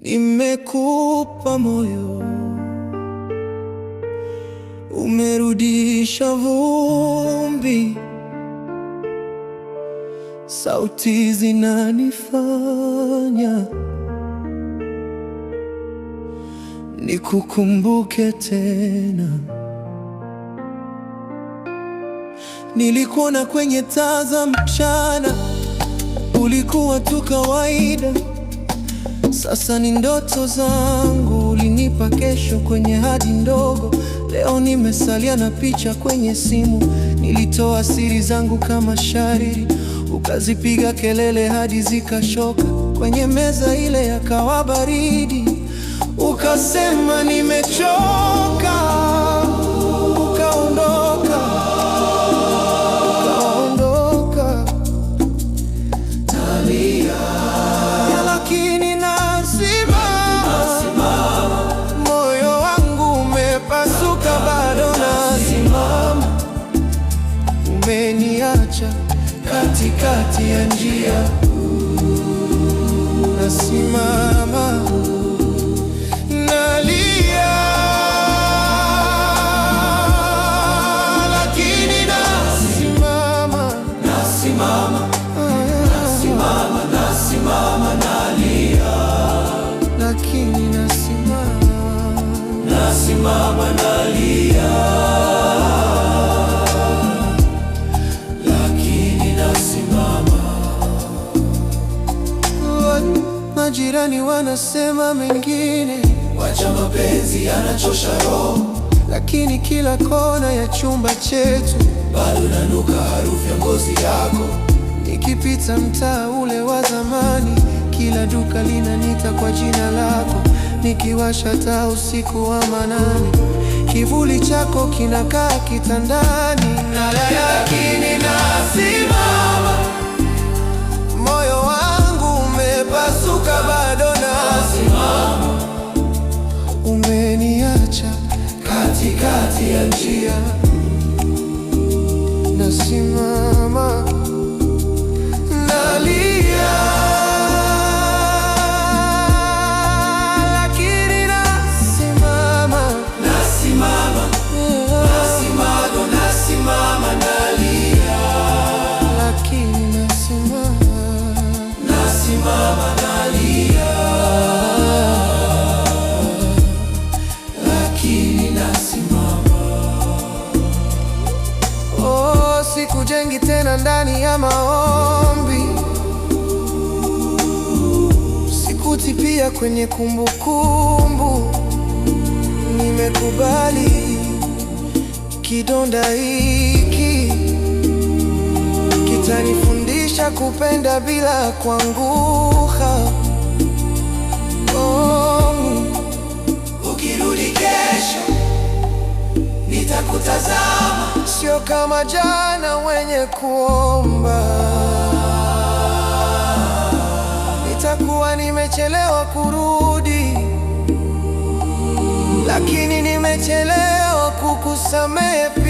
Nimekupa moyo, umerudisha vumbi. Sauti zinanifanya nikukumbuke tena. Nilikuona kwenye taa za mchana, ulikuwa tu kawaida. Sasa ni ndoto zangu, ulinipa kesho kwenye hadi ndogo. Leo nimesalia na picha kwenye simu. Nilitoa siri zangu kama shariri, ukazipiga kelele hadi zikashoka. Kwenye meza ile yakawa baridi, ukasema nimechoka, ukaondoka. Nalia, lakini nasimama. Moyo wangu umepasuka, bado nasimama. Umeniacha katikati ya njia, nasimama. Nalia, lakini nasimama. Nalia, lakini nasimama. Nalia, lakini nasimama. Majirani wanasema mengine, wacha mapenzi yanachosha roho. Lakini kila kona ya chumba chetu bado nanuka harufu ya ngozi yako. Nikipita mtaa ule wa zamani, kila duka linaniita kwa jina lako. Nikiwasha taa usiku wa manane, kivuli chako kinakaa kitandani. Lakini nasimama. Moyo wangu umepasuka, bado nasimama. Umeniacha katikati ya njia, nasimama. Nalia, lakini nasimama. Nalia, lakini nasimama. Nalia, lakini nasimama. Oh, sikujengi tena ndani ya maombi, sikutipia kwenye kumbukumbu. Nimekubali kidonda hiki kitanifundisha kupenda bila kuanguka. Oh, ukirudi kesho nitakutazama, sio kama jana wenye kuomba. Nitakuwa nimechelewa kurudi, lakini nimechelewa kukusamehe pia.